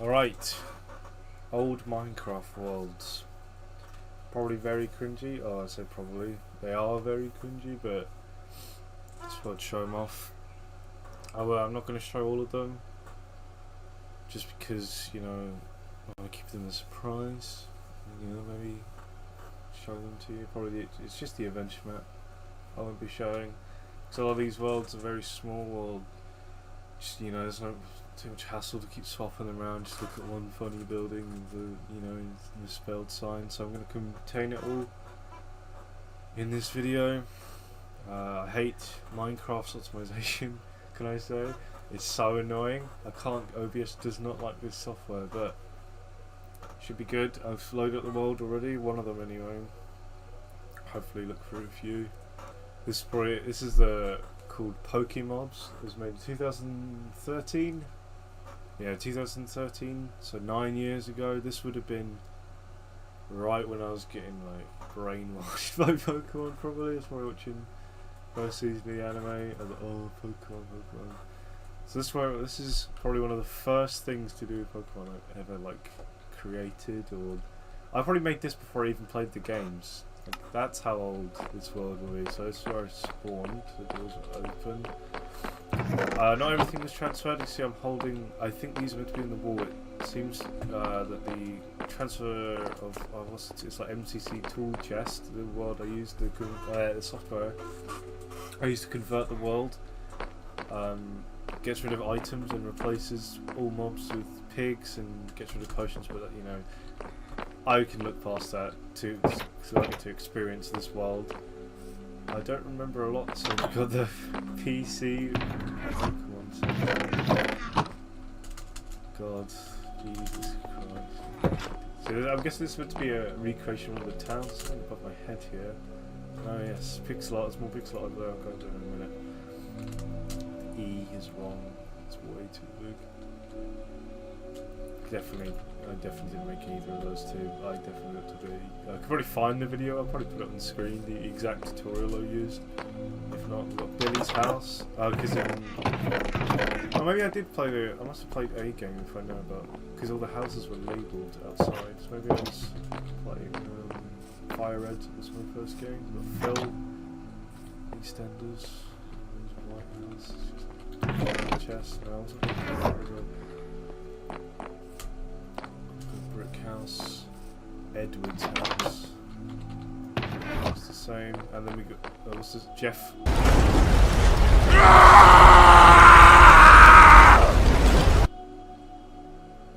Alright, old Minecraft worlds. Probably very cringy. Oh, I say probably. They are very cringy, but I just thought I'd show them off. I'm not going to show all of them, just because, you know, I want to keep them a surprise. You know, maybe show them to you. Probably it's just the adventure map I won't be showing. Because a lot of these worlds are very small. Or just, you know, there's no too much hassle to keep swapping them around. Just look at one funny building with a, you know, misspelled sign. So I'm going to contain it all in this video. I hate Minecraft's optimization. Can I say? It's so annoying. OBS does not like this software, but it should be good. I've loaded up the world already, one of them anyway. Hopefully look through a few. This is the called Pokemobs. It was made in 2013. Yeah, 2013. So 9 years ago. This would have been right when I was getting like brainwashed by Pokemon. Probably. I was probably watching first season of the anime. I was like, oh, Pokemon. So this is probably one of the first things to do with Pokemon I've ever like created, or I probably made this before I even played the games. Like, that's how old this world will be. So this is where I spawned. The doors are open. Not everything was transferred. You see, I'm holding. I think these are meant to be in the wall. It seems that the transfer of it's like MCC tool chest. The world I used the software I used to convert the world. Gets rid of items and replaces all mobs with pigs, and gets rid of potions. But you know, I can look past that so I get to experience this world. I don't remember a lot, so we've got the PC. Come on, God, Jesus Christ. So I'm guessing this is meant to be a recreation of the town. Something above my head here. Oh yes, pixel art. There's more pixel art over there. I'll go do it in a minute. E is wrong. It's way too big. I definitely didn't make either of those two. I definitely looked to be. I could probably find the video. I'll probably put it on the screen. The exact tutorial I used. If not, we've got Billy's house. Because oh, maybe I did play I must have played a game if I know about. Because all the houses were labelled outside. So maybe I was playing Fire Red. Was my first game. We've got Phil. EastEnders. White House. Chest. No, I wasn't playing Brick House, Edward's house. It's the same, and then we got this is Jeff.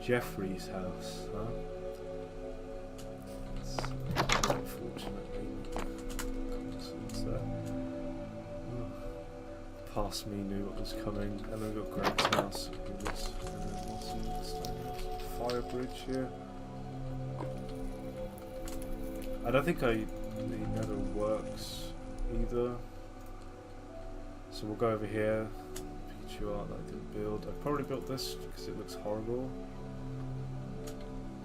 Jeffrey's house, huh? Unfortunately, it's there. Past me knew what was coming, and then we got Greg's house. Fire bridge here. I don't think the nether works either. So we'll go over here. Pikachu art that I didn't build. I probably built this because it looks horrible.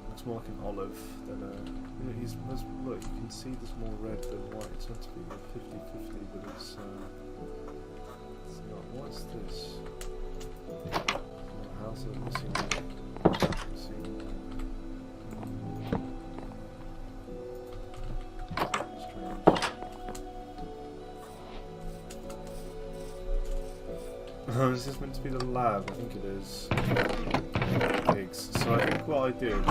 Looks more like an olive than a. You know, look, you can see there's more red than white. It's meant to be 50-50, but it's not. What's this? How's it missing? Is this meant to be the lab? I think it is. Pigs. So I think what I did.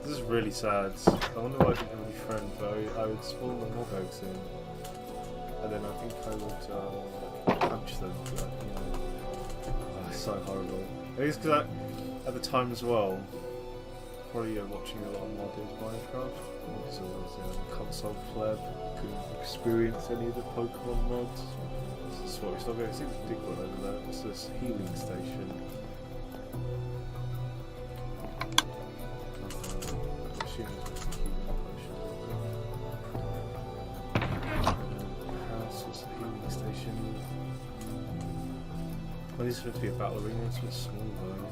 This is really sad. I wonder why I didn't have any friends, but I would spawn the mob eggs in. And then I think I would punch them. But, you know. Oh, it's so horrible. I guess because at the time as well, probably watching a lot of modded Minecraft. So I was a console pleb. Couldn't experience any of the Pokemon mods. This is what we still going to see. There's a big one over there. What's this? Healing station. House was the healing station. Well, this is meant to be a battle arena. It's a bit small though.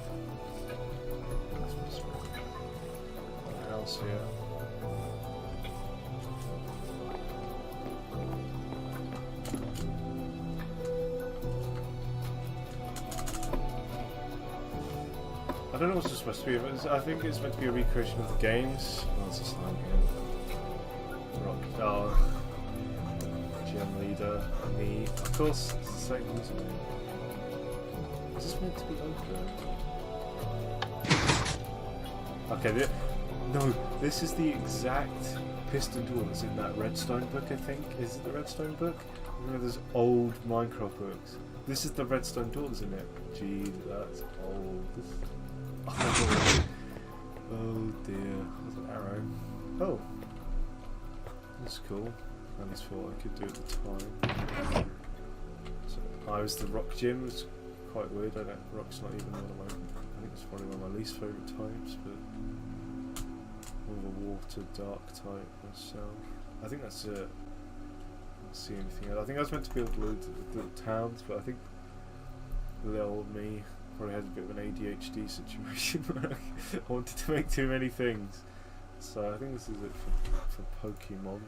House here. I don't know what it's supposed to be, but I think it's meant to be a recreation of the games. Oh, it's a slime again. Rock dog, gym leader, me. Of course, it's the same, isn't it? Is this meant to be open? Okay, no, this is the exact piston duel that's in that Redstone book, I think. Is it the Redstone book? Remember those old Minecraft books? This is the Redstone duel, isn't it? Jeez, that's old. Oh dear, there's an arrow. Oh, that's cool. I just thought I could do it at the time. So, I was the rock gym. It's quite weird. Rock's not even one of my. I think it's probably one of my least favourite types, but more of a water dark type myself. I think that's it. I don't see anything else. I think I was meant to build little towns, but I think little me probably had a bit of an ADHD situation where I wanted to make too many things. So I think this is it for Pokemon.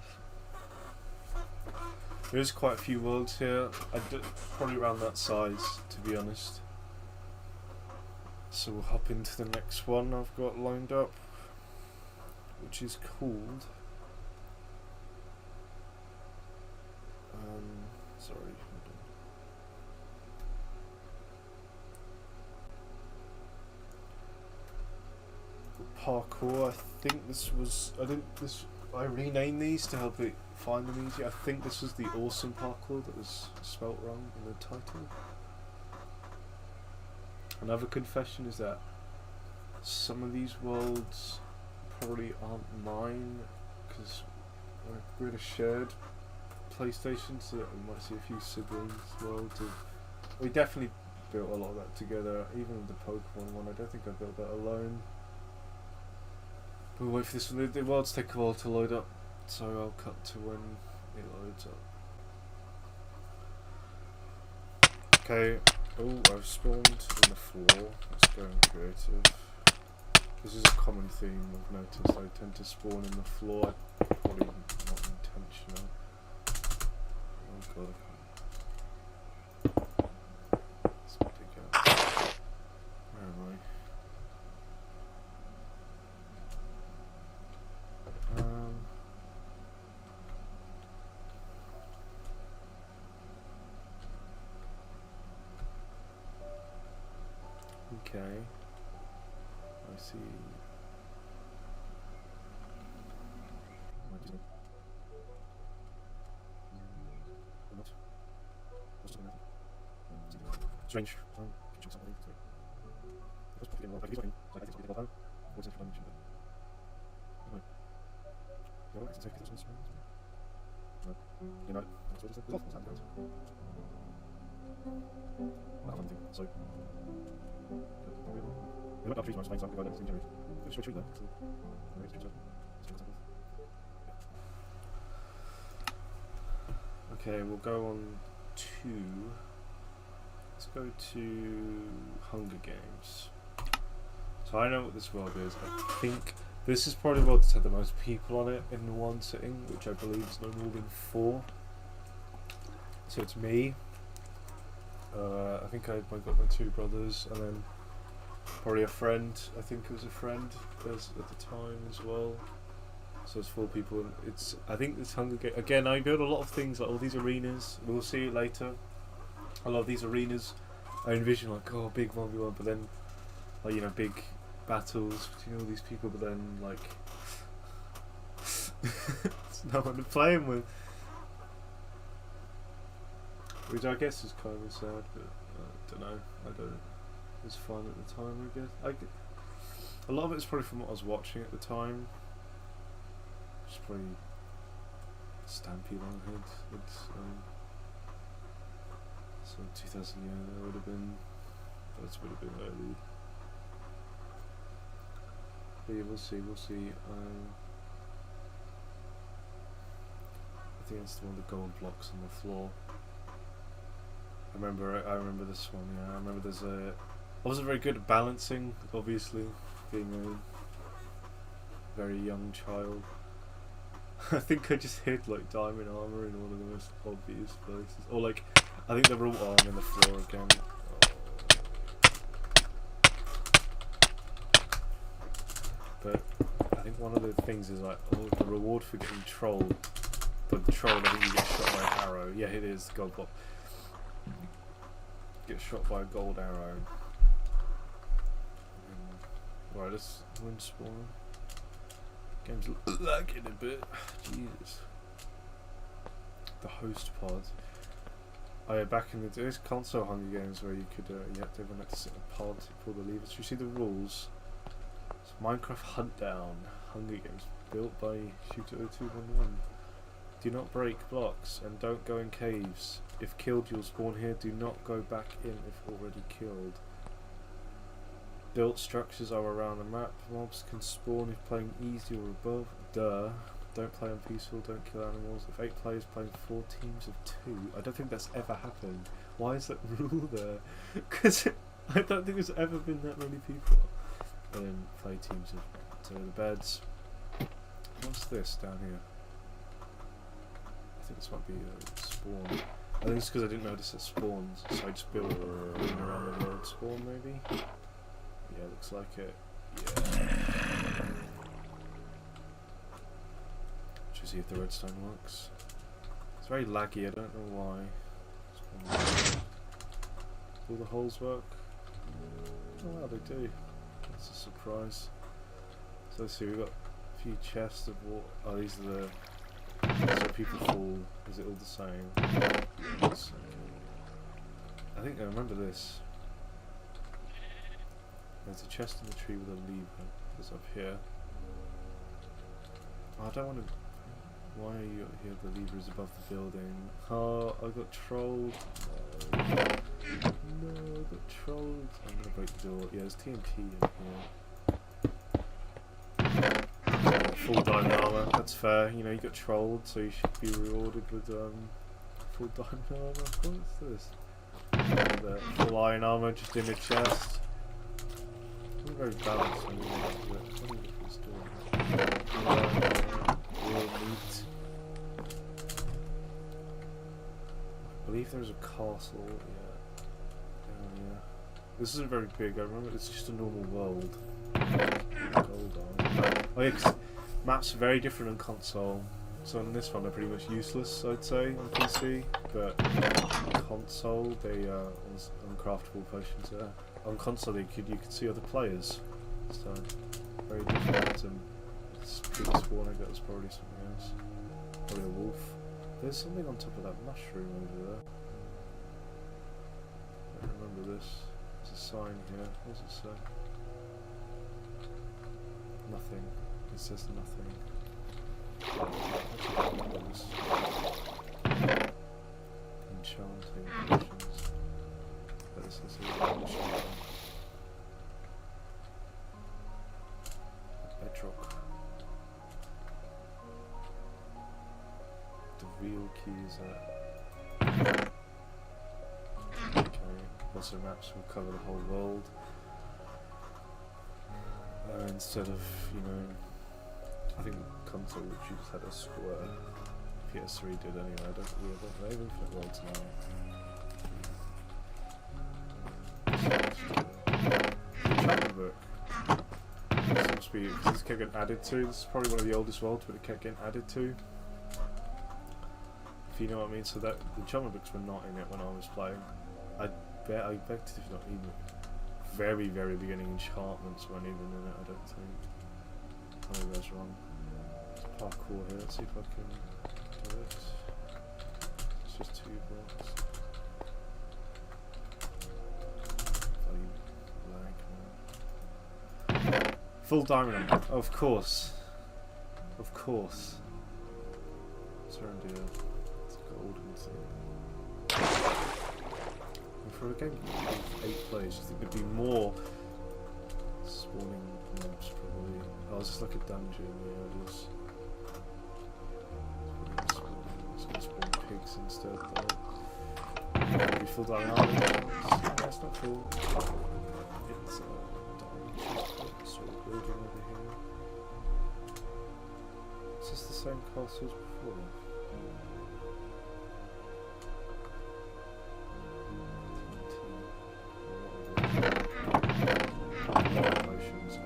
There's quite a few worlds here. Probably around that size, to be honest. So we'll hop into the next one I've got lined up, which is called. Sorry. Parkour. I think this was. I renamed these to help it find them easier. I think this was the awesome parkour that was spelt wrong in the title. Another confession is that some of these worlds probably aren't mine because we're in a shared PlayStation, so we might see a few siblings worlds. We definitely built a lot of that together. Even with the Pokemon one, I don't think I built that alone. We'll wait for this one. The worlds take a while to load up, so I'll cut to when it loads up. Okay. Oh, I've spawned on the floor. Let's go in creative. This is a common theme I've noticed. I tend to spawn in the floor. Probably not intentional. Oh god. Let's pick up. Where am I? Okay, I see. Strange. Okay, we'll go on to. Let's go to Hunger Games. So I know what this world is. I think this is probably the world that's had the most people on it in one sitting, which I believe is no more than 4. So it's me. I think I got my 2 brothers, and then probably a friend. I think it was a friend at the time as well. So it's 4 people. And I think this Hunger Game again. I build a lot of things like all these arenas. We'll see it later. A lot of these arenas, I envision like big 1v1, but then like big battles between all these people, but then like it's no one to play them with. Which I guess is kind of sad, but I don't know. It was fun at the time, I guess. A lot of it's probably from what I was watching at the time. It's probably Stampy Longhead. So 2000, yeah, that would have been. That would have been early. But yeah, we'll see. I think it's the one with the gold blocks on the floor. I remember this one. Yeah, I remember I wasn't very good at balancing, obviously, being a very young child. I think I just hid like diamond armor in one of the most obvious places, or like I think the raw arm in the floor again. But I think one of the things is like, oh, the reward for getting trolled. But the troll, I think you get shot by an arrow. Yeah, it is gold block. Get shot by a gold arrow. Right, let's win spawn. Game's lagging a bit. Jesus. The host pod. Oh yeah, back in the days, console Hunger Games where you could, everyone had to sit in a pod, pull the levers. You see the rules? It's Minecraft Hunt Down. Hunger Games, built by Shooter0211. Do not break blocks and don't go in caves. If killed, you'll spawn here. Do not go back in if already killed. Built structures are around the map. Mobs can spawn if playing easy or above. Duh. Don't play on peaceful, don't kill animals. If 8 players playing 4 teams of 2. I don't think that's ever happened. Why is that rule there? Because I don't think there's ever been that many people. And then play teams of 2 the beds. What's this down here? I think this might be a spawn. I think it's because I didn't notice it spawns, so I just built around the world spawn maybe? Yeah, looks like it. Yeah. Should see if the redstone works. It's very laggy, I don't know why. Do all the holes work? Oh wow, they do. That's a surprise. So let's see, we've got a few chests of water. Oh, these are the... So people fall. Is it all the same? Yes. I think I remember this. There's a chest in the tree with a lever. It's up here. Oh, I don't want to... Why are you here? The lever is above the building. Oh, I got trolled. No, I got trolled. I'm gonna break the door. Yeah, there's TNT in here. Full diamond armor. That's fair. You know, you got trolled, so you should be rewarded with full diamond armor. What's this? Full iron armor just in a chest. I'm very balanced when you do it. What is this doing? Real meat. I believe there's a castle, yeah. Down here. This isn't very big, I remember it's just a normal world. Hold on. Oh yeah, cause maps are very different on console. So on this one they're pretty much useless, I'd say, on PC. But on console they are uncraftable potions there. On console you could see other players. So very different, and it's pretty spawn. I guess probably something else. Probably a wolf. There's something on top of that mushroom over there. I remember this. There's a sign here. What does it say? Nothing. It says nothing. Enchanting potions. But this is enchanting. Bedrock. The real keys are... Okay, also maps will cover the whole world. Instead of, you know, I think console which just had a square. PS3 did anyway, I don't know, they have infinite worlds now. Chapter book. This must be, because this kept getting added to, this is probably one of the oldest worlds, but it kept getting added to. If you know what I mean, so that, the enchantment books were not in it when I was playing. I bet if not even very, very beginning enchantments weren't even in it, I don't think. Tell me that's wrong. It's parkour here, let's see if I can do it. It's just 2 blocks. Lag now. Full diamond, of course. Of course. Serendia. It's golden thing. For a game with 8 players, I think there'd be more spawning mobs probably. Oh, it's just like a dungeon, yeah, it is. It's gonna spawn pigs instead though. Maybe full diamond armor. No, that's not full. It's a diamond chest sort of building over here. Is this the same castle as before?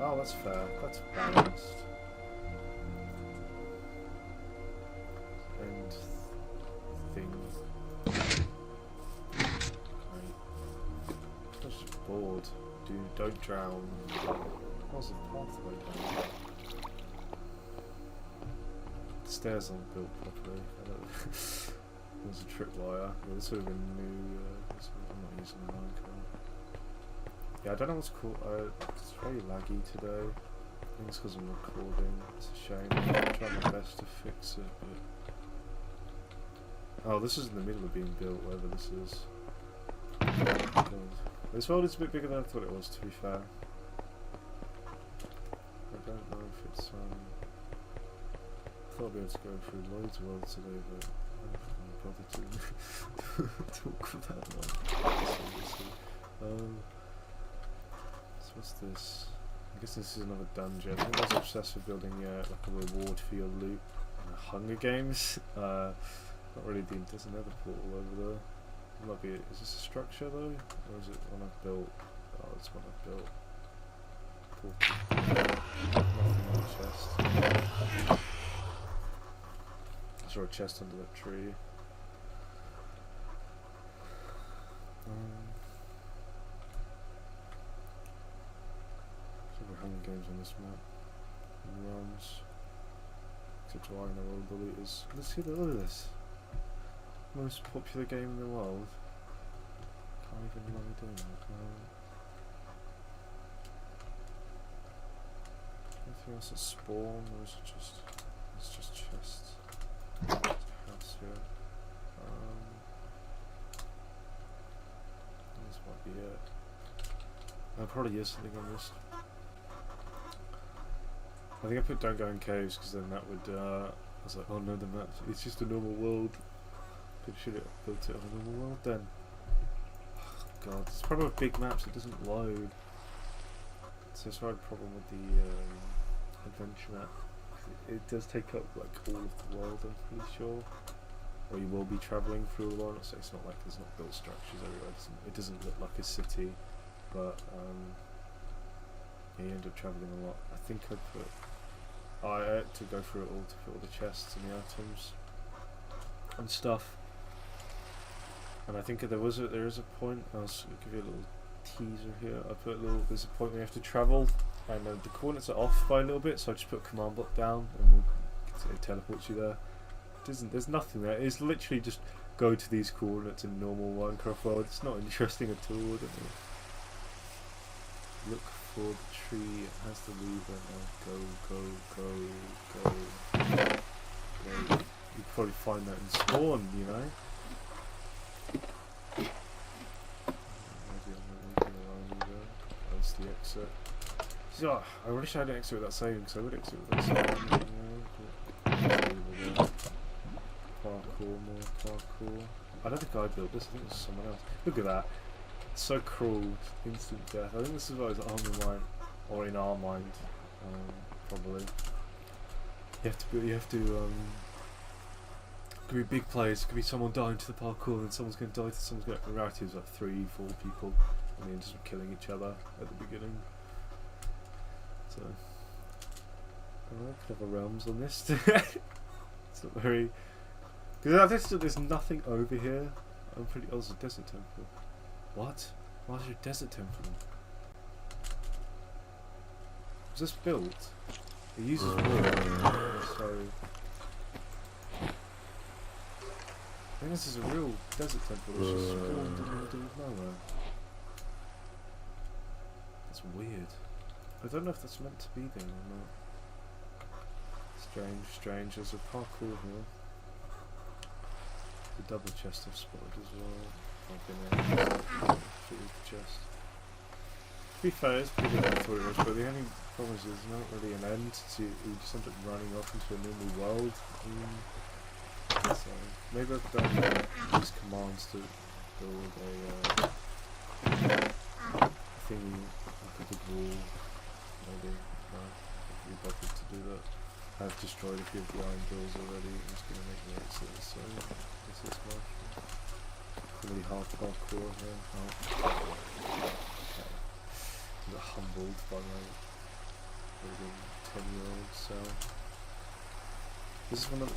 Oh, that's fair. That's balanced. And thing. Okay. I'm just bored. Dude, don't drown. How's the pathway down? The stairs aren't built properly. There's a tripwire. Yeah, this would have been new. I'm not using the Minecraft. Yeah, I don't know what's cool. It's very laggy today. I think it's because I'm recording. It's a shame. I'm trying my best to fix it, but... Oh, this is in the middle of being built, wherever this is. God. This world is a bit bigger than I thought it was, to be fair. I don't know if it's, I thought I'd be able to go through loads of worlds today, but I'm not bother to talk about that. So what's this? I guess this is another dungeon. I think I was obsessed with building like a reward for your loot in the Hunger Games. Not really been. There's another portal over there. It might be. Is this a structure though, or is it one I've built? Oh, it's one I've built. Nothing in the chest. I saw a chest under that tree. We're Hunger Games on this map. Realms. Except why I know all the loot is. Let's see, look at this. Most popular game in the world. Can't even load in. Anything else that spawn, or is it just... It's just chests. There's a house here. This might be it. I'll probably use something on this. I think I put don't go in caves because then that would, I was like, oh no, the map, it's just a normal world. Should have built it on a normal world then. Oh god, it's a problem with big maps, it doesn't load. So it's a problem with the adventure map. It does take up like all of the world, I'm pretty sure. Or you will be travelling through the world, so it's not like there's not built structures everywhere. It doesn't look like a city, but yeah, you end up travelling a lot. I think I had to go through it all to put all the chests and the items and stuff. And I think there is a point. I'll give you a little teaser here. There's a point where you have to travel, and the coordinates are off by a little bit. So I just put a command block down, and it teleports you there. There's nothing there. It's literally just go to these coordinates in normal Minecraft world. It's not interesting at all. Look for the tree. It has the lever. Go. You probably find that in spawn, you know. Maybe I'm not leaving around either. That's the exit. So, I wish I had an exit without saving, because I would exit without saving. Parkour, more parkour. I don't think I built this. I think it was someone else. Look at that. It's so cruel. Instant death. I think this is what is on my mind, or in our mind, probably. You have to. It could be big players, it could be someone dying to the parkour and someone's going to die to someone's going to... In reality, it's like 3, 4 people and they just killing each other at the beginning. So... I could have a realms on this. It's not very... Because there's nothing over here. I'm pretty... Oh, there's a desert temple. What? Why is there a desert temple? Was this built? It uses wood, so... I think this is a real desert temple that's just spawned in the middle of nowhere. That's weird. I don't know if that's meant to be there or not. Strange. There's a parkour here. The double chest I've spotted as well. I've been there. Shoot the chest. To be fair, it's bigger than I thought it was, but the only problem is there's not really an end, so you just end up running off into a normal world. So maybe I've done these commands to build a thingy, like a big wall. Maybe no, I'd be bothered to do that. I've destroyed a few of the iron doors already. I'm just going to make the exit. So this is my really hard parkour here. Oh. Okay. I got humbled by my maybe 10-year-olds. So this is one of the,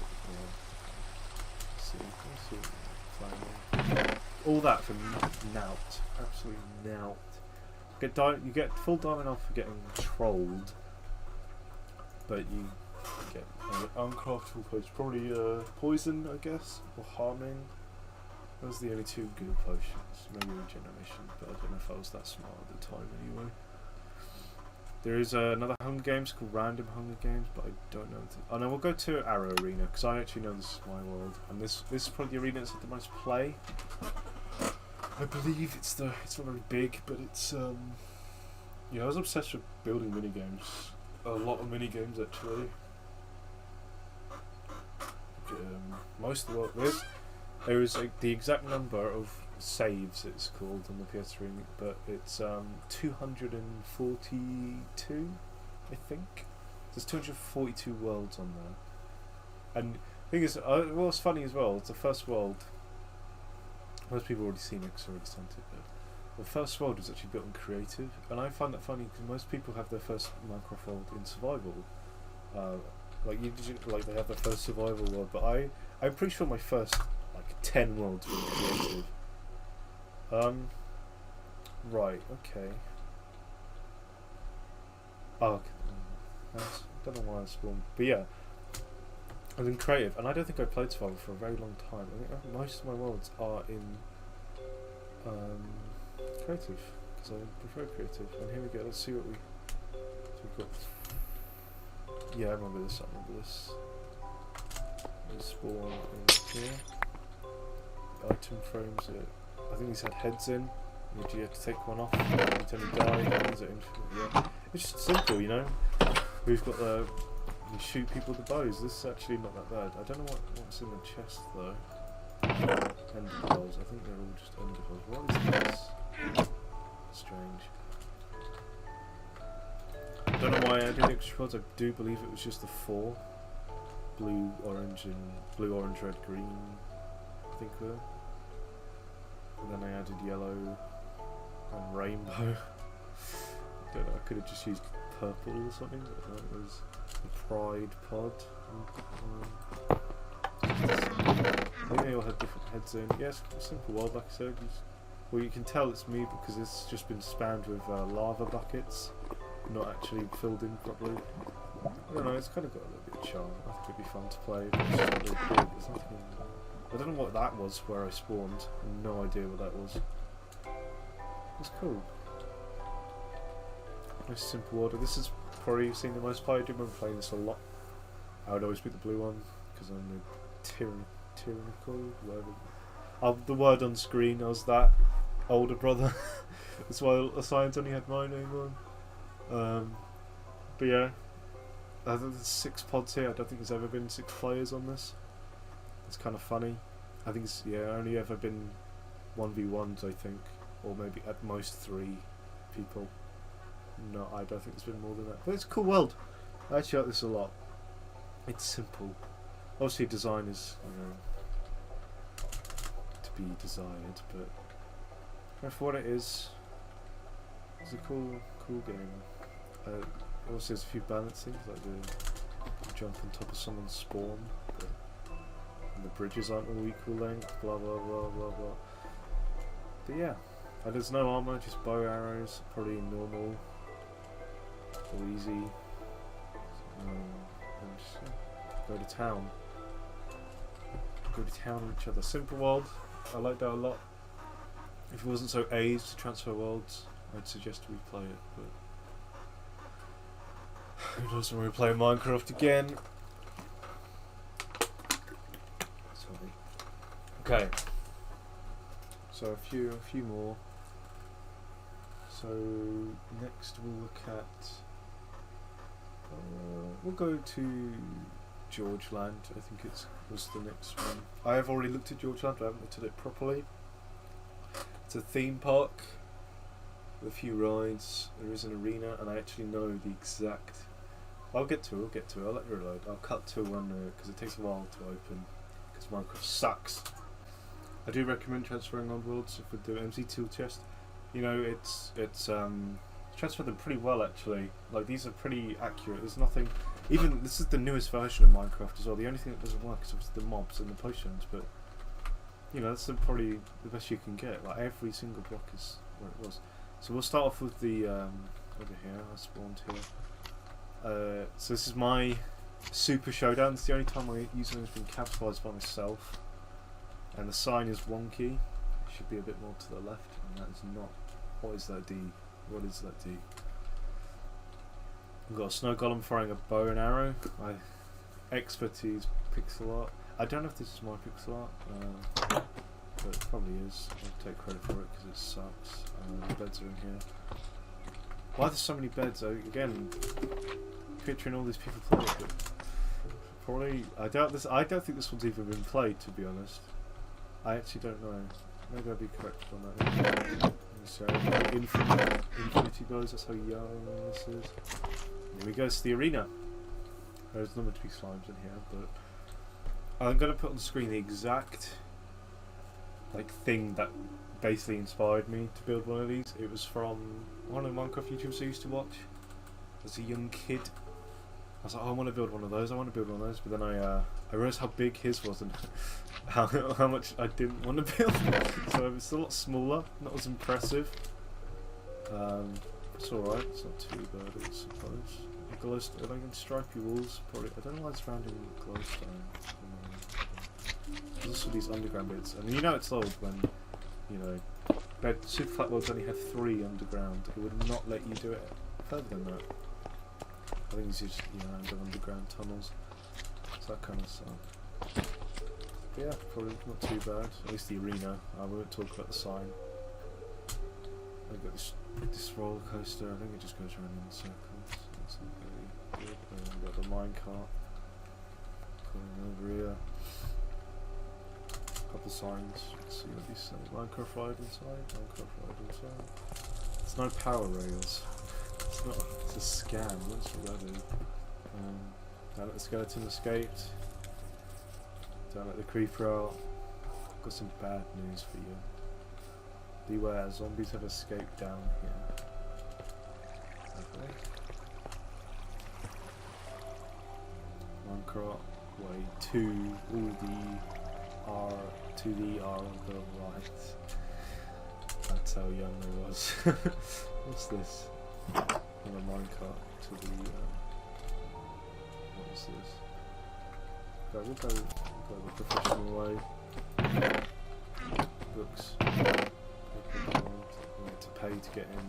all that for nout, absolutely nout. You get full diamond off for getting trolled, but you get uncraftable potions, probably poison, I guess, or harming. Those are the only two good potions. Maybe regeneration, but I don't know if I was that smart at the time anyway. There is another Hunger Games called Random Hunger Games, but I don't know. Oh no, we'll go to Arrow Arena because I actually know this is my world, and this is probably the arena that's had the most play. I believe it's not very big, but it's yeah, I was obsessed with building minigames. A lot of minigames actually. Most of the world there is the exact number of saves it's called on the PS3, but it's 242, I think. There's 242 worlds on there, and the thing is, what's funny as well, it's the first world. Most people have already seen it because I already sent it, but the first world was actually built in creative, and I find that funny because most people have their first Minecraft world in survival. Like they have their first survival world, but I'm pretty sure my first 10 worlds were in creative. Right, okay. Oh, okay. I don't know why I spawned, but yeah, I was in creative, and I don't think I played survival for a very long time. I think most of my worlds are in creative, because I prefer creative. And here we go, let's see what we've got. Yeah, I remember this, Let's spawn in here. Item frames, I think these had heads in. You have to take one off until you die. Yeah. It's just simple, you know. We've got you shoot people with the bows. This is actually not that bad. I don't know what's in the chest though. Ender pearls. I think they're all just ender pearls. What is this? Strange. I don't know why I did extra pearls. I do believe it was just the 4. Blue, orange, red, green. I think were. And then I added yellow and rainbow. I don't know, I could have just used purple or something, but no, it was the Pride pod. I think they all had different heads in. Yes, simple world, like I said. Well, you can tell it's me because it's just been spammed with lava buckets, not actually filled in properly. I don't know, it's kind of got a little bit of charm. I think it'd be fun to play, but it's just really big. There's nothing. I don't know what that was where I spawned. No idea what that was. It's cool. Nice simple order. This is probably you've seen the most play. I do remember playing this a lot. I would always pick the blue one because I'm the tyrannical, whatever. The word on screen was that older brother. That's why Science only had my name on. But yeah, there's 6 pods here. I don't think there's ever been 6 players on this. It's kind of funny. I think it's only ever been 1v1s, I think, or maybe at most 3 people. No, I don't think it's been more than that. But it's a cool world. I actually like this a lot. It's simple. Obviously, design is to be desired, but for what it is, it's a cool game. Also, there's a few balancing, like the jump on top of someone's spawn. And the bridges aren't all equal length, blah blah blah blah blah. But yeah, and there's no armor, just bow arrows, probably normal or easy. And just go to town. Go to town on each other. Simple world, I like that a lot. If it wasn't so aged to transfer worlds, I'd suggest we play it, but who knows when we play Minecraft again. Okay, so a few more. So next we'll look at. We'll go to George Land. I think was the next one. I have already looked at George Land, but I haven't looked at it properly. It's a theme park with a few rides. There is an arena, and I actually know the exact. I'll get to it. I'll let you reload. I'll cut to one because it takes a while to open. Because Minecraft sucks. I do recommend transferring on worlds if we do MC Tool Chest. You know, it's transferred them pretty well actually. Like these are pretty accurate. There's nothing. Even this is the newest version of Minecraft as well. The only thing that doesn't work is obviously the mobs and the potions, but you know that's probably the best you can get. Like every single block is where it was. So we'll start off with the over here. I spawned here. So this is my Super Showdown. It's the only time I use anything capitalized by myself, and the sign is wonky. It should be a bit more to the left, and that is not. What is that D? What is that D? We've got a snow golem firing a bow and arrow. My expertise pixel art. I don't know if this is my pixel art, but it probably is. I'll take credit for it because it sucks. The beds are in here. Why are there so many beds? Again, picturing all these people playing it. Probably, I doubt this. I don't think this one's even been played, to be honest. I actually don't know. Maybe I'll be correct on that. So, infinity bows. That's how young this is. Here we go. It's the arena. There's not meant to be slimes in here, but I'm gonna put on the screen the exact thing that basically inspired me to build one of these. It was from one of the Minecraft YouTubers I used to watch as a young kid. I was like, oh, I want to build one of those. But then I realised how big his was and how much I didn't want to build. So it's a lot smaller, not as impressive. It's alright. It's not too bad, I suppose. Glowstone, if I can stripy walls, probably. I don't know why it's surrounding glowstone. There's also these underground bits, and you know it's old when super flat worlds only had 3 underground. It would not let you do it further than that. I think it's just underground tunnels. So that kind of stuff. But yeah, probably not too bad. At least the arena. I won't talk about the sign. I've got this roller coaster. I think it just goes around in circles. That's not really good. We've got the minecart coming over here. Couple signs. Let's see what these say. Minecraft ride inside. Minecraft ride inside. There's no power rails. It's not. It's a scam. What's that do? Don't let the skeleton escape. Don't let the creeper out. I've got some bad news for you. Beware, zombies have escaped down here. Okay. Minecraft way to the R on the right. That's how young I was. What's this? On a minecart to the what is this? Okay, we'll go the professional way. Books. We need to pay to get in.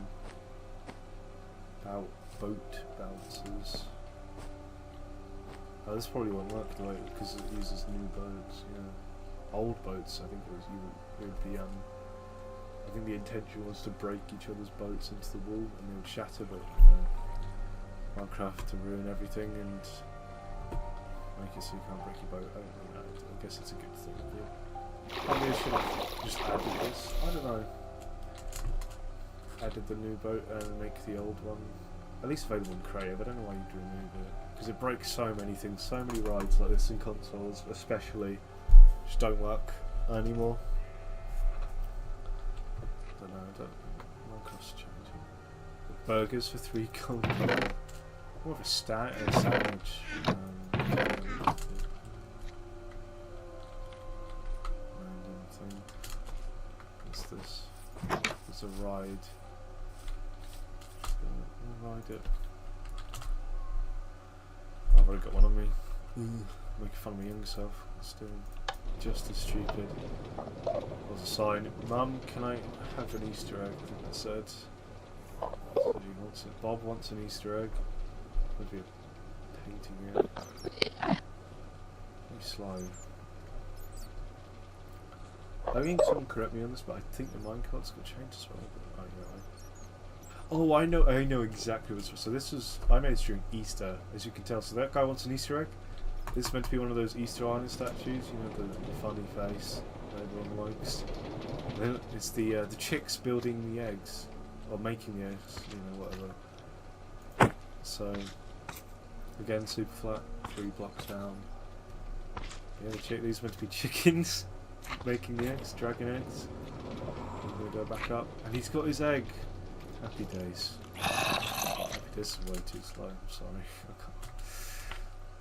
Boat bouncers. Oh, this probably won't work the way because it uses new boats. Yeah, old boats. I think it would be I think the intention was to break each other's boats into the wall and they would shatter, but Minecraft to ruin everything and make it so you can't break your boat. I don't really know. I guess it's a good thing. Yeah. Maybe I should have just added this. I don't know. Added the new boat and make the old one at least available in creative. I don't know why you'd remove it because it breaks so many things. So many rides like this in consoles, especially, just don't work anymore. Minecraft's changing. The burgers for 3 gold. More of a sandwich. Random thing. What's this? It's a ride. We'll ride it. Oh, I've already got one on me. Making fun of my young self. Still just as stupid. There's a sign. Mum, can I have an Easter egg? I think that said. He wants it. Bob wants an Easter egg. There'd be a painting here. Very slow. I mean, someone correct me on this, but I think the minecart's got changed as well. Oh, I know exactly what's. So this was I made this during Easter, as you can tell. So that guy wants an Easter egg. This is meant to be one of those Easter Island statues, you know, the funny face that everyone likes. And then it's the chicks building the eggs, or making the eggs, you know, whatever. So again, super flat, 3 blocks down. Yeah, these are meant to be chickens making the eggs, dragon eggs. I'm gonna go back up, and he's got his egg. Happy days. This is way too slow, I'm sorry.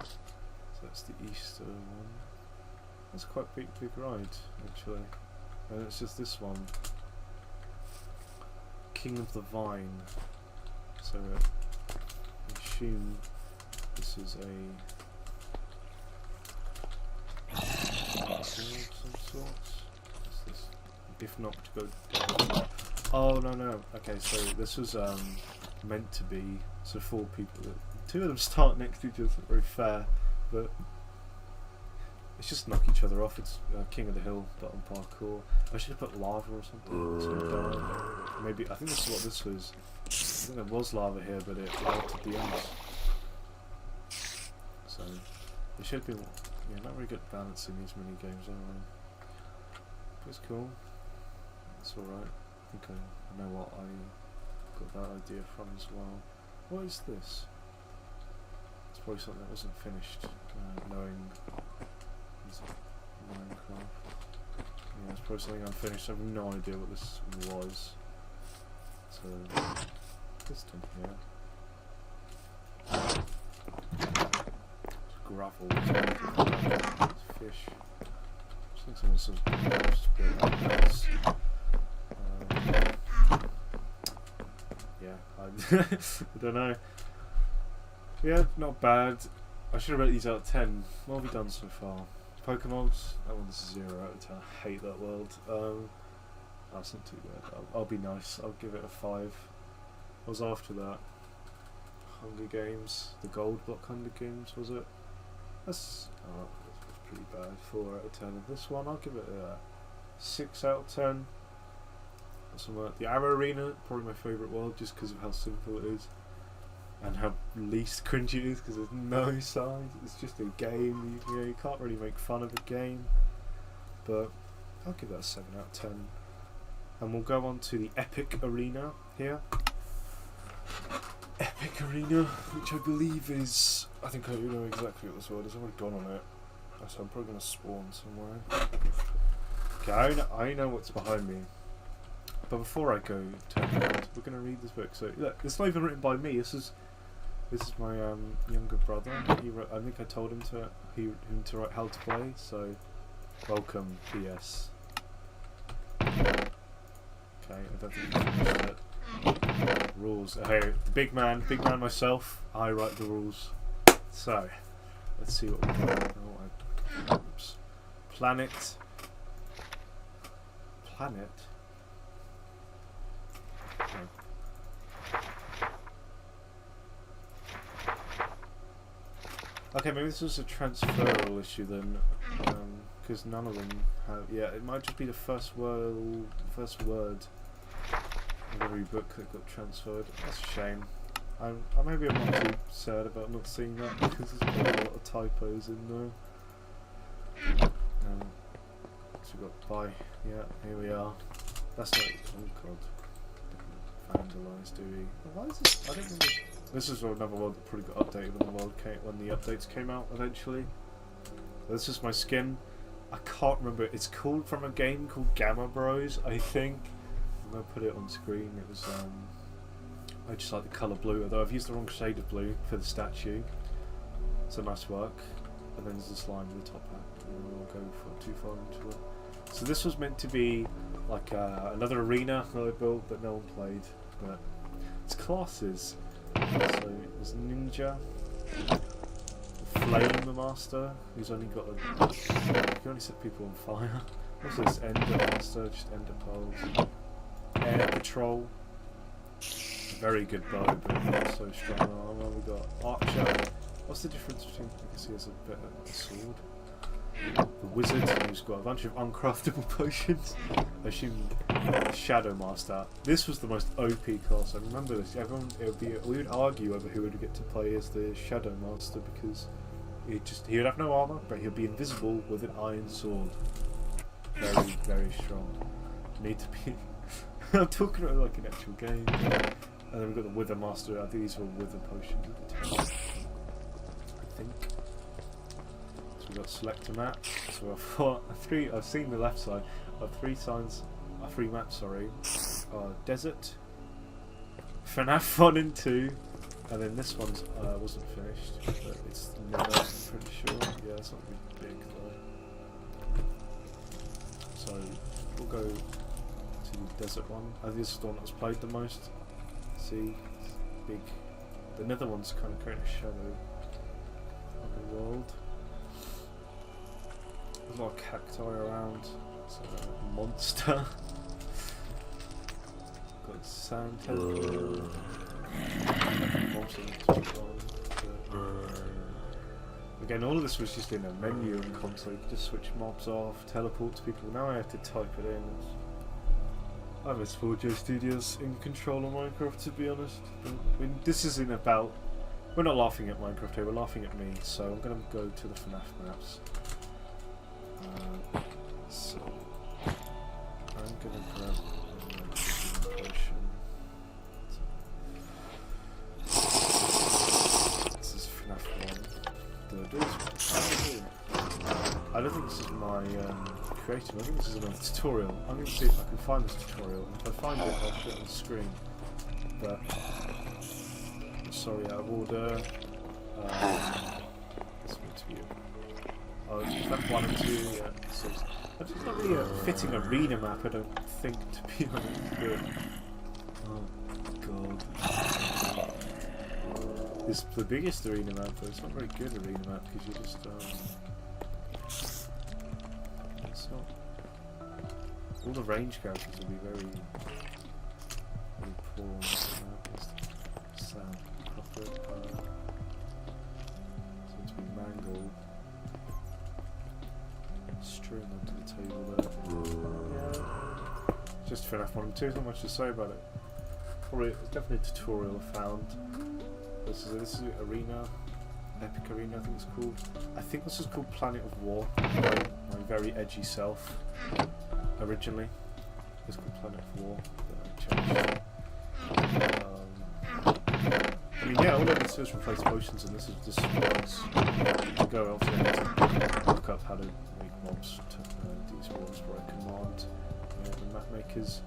So that's the Easter one. That's quite a big ride, actually. And it's just this one. King of the Vine. So I assume this is a of some sorts. What's this? If not to go. Oh no. Okay, so this was meant to be so 4 people. 2 of them start next to each other. Very fair, but it's just knock each other off. It's King of the Hill button parkour. I should have put lava or something. So maybe I think this is what this was. I think there was lava here, but it melted the ends. So it should be. Yeah, not very good at balancing these mini games, are they? But it's cool. It's alright. I think I know what I got that idea from as well. What is this? It's probably something that wasn't finished, knowing it's Minecraft. Yeah, it's probably something unfinished. I have no idea what this was. So, piston here. It's gravel. It's fish. I think someone says yeah, I don't know. Yeah, not bad. I should have rated these out of 10. What have we done so far? Pokemon's? That one's 0 out of 10. I hate that world. That's not too bad. I'll be nice. I'll give it a 5. What was after that? Hunger Games. The Gold Block Hunger Games, was it? That's pretty bad. 4 out of 10. And this one, I'll give it a 6 out of 10. The Arrow Arena, probably my favourite world, just because of how simple it is. And how least cringy it is, because there's no size. It's just a game. You can't really make fun of a game. But I'll give that a 7 out of 10. And we'll go on to the Epic Arena here. Epic Arena, which I believe is... I think I know exactly what this word is. I've already gone on it. So I'm probably going to spawn somewhere. Okay, I know what's behind me. But before I go to it, we're going to read this book. So look, it's not even written by me. This is my younger brother. He wrote, I think I told him to write How to Play. So welcome, PS. Okay, I don't think you finished it. Rules. Hey, big man myself. I write the rules. So let's see what we got. Oops. Planet. Okay, maybe this was a transferal issue then, because none of them have. Yeah, it might just be the first word of every book that got transferred. That's a shame. Maybe I'm not too sad about not seeing that, because there's probably a lot of typos in there. So we got bye. Yeah, here we are. That's not. Oh god. Vandalise, do we? Why is this? I don't remember. This is another world that probably got updated when the updates came out eventually. This is my skin. I can't remember. It's called from a game called Gamma Bros, I think. I'm gonna put it on screen. It was I just like the colour blue, although I've used the wrong shade of blue for the statue. So nice work. And then there's the slime with the top hat. We won't go too far into it. So this was meant to be like another arena that I built that no one played, but it's classes. So there's Ninja, Flame Master, who's only got a... You can only set people on fire. Also this Ender Master, just Ender Pearls. Air Patrol, very good bow, but not so strong armor. We've got Archer. What's the difference between... I guess he has a bit of a sword. The Wizard, who's got a bunch of uncraftable potions. I assume Shadow Master. This was the most OP class. I remember this. We would argue over who would get to play as the Shadow Master, because he would have no armor, but he'd be invisible with an iron sword. Very, very strong. Need to be. I'm talking about like an actual game. And then we've got the Wither Master. I think these were Wither potions at the time. I think. We've got select a map, so I've seen the left side. I've 3 maps, sorry. Desert, FNAF 1 and 2, and then this one's wasn't finished, but it's newer, I'm pretty sure. Yeah, it's not really big though. So we'll go to the desert one. I think this is the one that was played the most. See, it's big. The nether one's kind of creating a shadow on the world. There's a lot of cacti around. It's a monster. Got sand teleport. Again, all of this was just in a menu in console. You could just switch mobs off, teleport to people. Now I have to type it in. I miss 4J Studios in control of Minecraft, to be honest. I mean, this isn't about. We're not laughing at Minecraft here. We're laughing at me. So I'm gonna go to the FNAF maps. So I'm gonna grab a potion. This is FNAF 1. I don't think this is my creative. I think this is another tutorial. I'm going to see if I can find this tutorial. And if I find it, I'll put it on the screen. But I'm sorry, out of order. This one's you. Oh, it's FNAF 1 and 2. Yeah. So it's not really a fitting arena map, I don't think, to be honest. But, oh god. It's the biggest arena map, but it's not a very good arena map because you just it's not. All the range characters will be very poor on this map. It's sad. Profit. Seems to be mangled. String onto the table there. Yeah. Just FNAF 1 and 2, there's not much to say about it. Probably, it's definitely a tutorial I found. This is Arena, Epic Arena I think it's called. I think this is called Planet of War, my very edgy self, originally. It's called Planet of War, but I changed. I mean yeah, all of this is replace potions and this is just spawns. You go elsewhere to look up how to make mobs to do spawns by command. The map makers.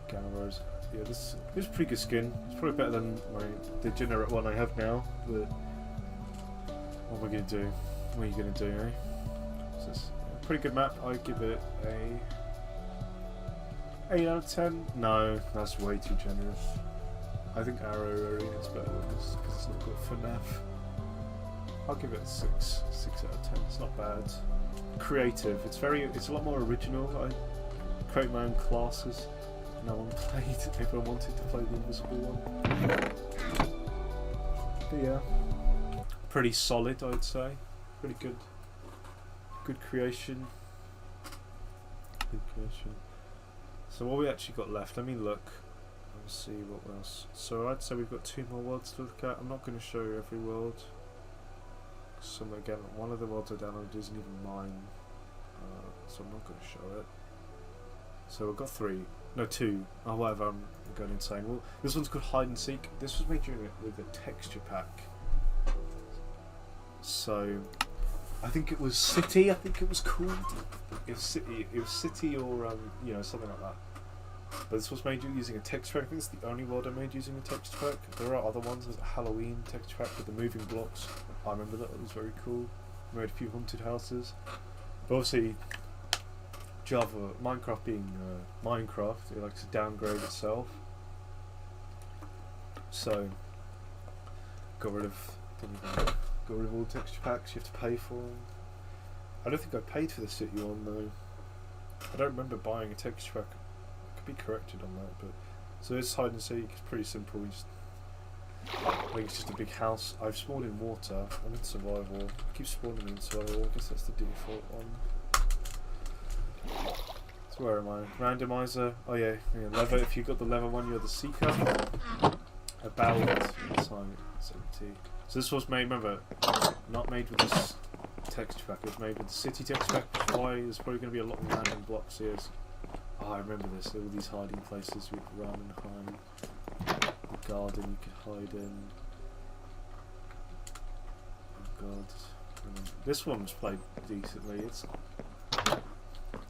Gamma Rose. Yeah, this is a pretty good skin. It's probably better than my degenerate one I have now, but what am I going to do? What are you going to do, eh? So it's a pretty good map. I give it a 8 out of 10. No, that's way too generous. I think Arrow Arena is better than this because it's not got FNAF. I'll give it a 6 out of 10. It's not bad. Creative. It's a lot more original. I create my own classes. No one played. Everyone wanted to play the invisible one. But yeah, pretty solid, I'd say. Pretty good. Good creation. Good creation. So what we actually got left? Let me look. Let's see what else. So I'd say we've got 2 more worlds to look at. I'm not going to show you every world. Some again, one of the worlds I downloaded isn't even mine, so I'm not going to show it. So we've got 3. No, 2. Oh, whatever, I'm going insane. Well, this one's called Hide and Seek. This was made with a texture pack. So, I think it was City, I think it was called. It was City or, you know, something like that. But this was made using a texture pack. I think it's the only world I made using a texture pack. There are other ones. There's a Halloween texture pack with the moving blocks. I remember that. It was very cool. Made a few haunted houses. But obviously, Minecraft being Minecraft, it likes to downgrade itself. So, got rid of all the texture packs. You have to pay for them. I don't think I paid for the City one though. I don't remember buying a texture pack. I could be corrected on that, but so this Hide and Seek. It's pretty simple. I think it's just a big house. I've spawned in water. I'm in survival. I keep spawning in survival. I guess that's the default one. So where am I? Randomizer. Oh yeah, lever. If you got the lever one, you're the seeker. About time 70. So this was made. Remember, not made with this texture pack. It was made with the City texture pack. Why? There's probably going to be a lot of random blocks here. Oh, I remember this. All these hiding places we could run and hide. The garden you could hide in. Oh god. This one was played decently.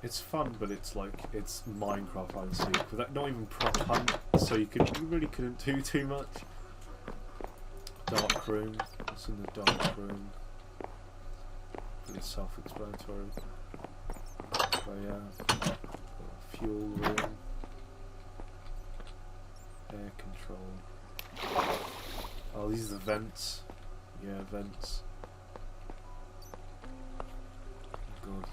it's fun, but it's like it's Minecraft hide and seek, without not even prop hunt, so you really couldn't do too much. Dark room. What's in the dark room? Pretty self-explanatory. But yeah, fuel room, air control. Oh, these are the vents. Yeah, vents. God.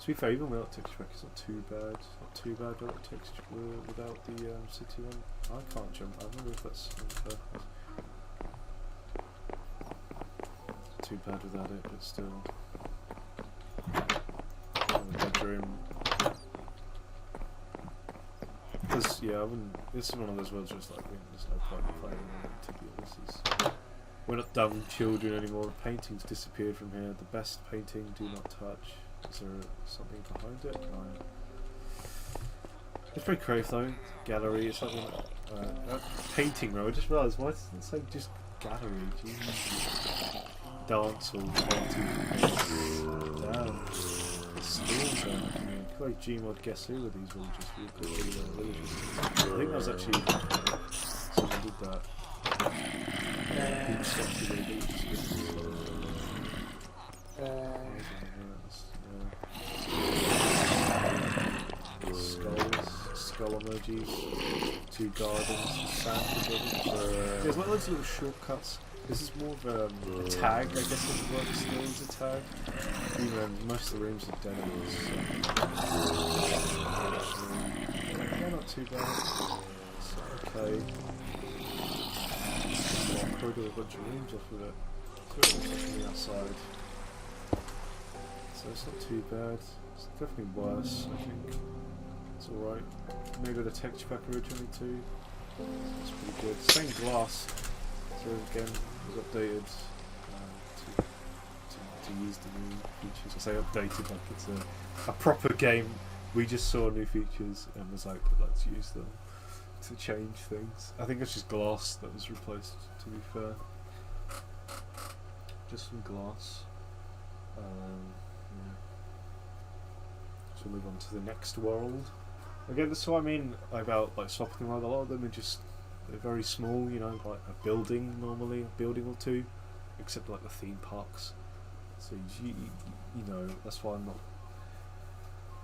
To be fair, even without texture pack, it's not too bad. Not too bad without texture without the city one. I can't jump. I wonder if that's unfair. Not too bad without it, but still. The bedroom. Because yeah, I wouldn't. This is one of those worlds where it's like, there's no point in playing it, to be honest. We're not dumb children anymore. The paintings disappeared from here. The best painting, do not touch. Is there something behind it? No. It's pretty creative though. Gallery. It's something like painting room. I just realised, why doesn't it say just gallery? Jeez. Dance hall. Damn. Storms down here. I feel like Gmod Guess Who with these villages. I think that was actually someone did that. Skull emojis, 2 gardens, sand. There's like loads of little shortcuts. This is more of a tag, I guess it works still as a tag. Even most of the rooms are dead ends. Yeah, not too bad. It's okay. Corridor, a bunch of rooms off of it. So it's on the outside. So it's not too bad. It's definitely worse, I think. It's alright. Maybe the texture pack originally too. It's pretty good. Same glass. So again, it was updated to use the new features. I say updated like it's a proper game. We just saw new features and was like, let's use them to change things. I think it's just glass that was replaced, to be fair. Just some glass. Yeah. So we'll move on to the next world. Again, that's what I mean about like swapping around. A lot of them are just, they're very small, you know, like a building normally, a building or two, except like the theme parks. So you know, that's why I'm not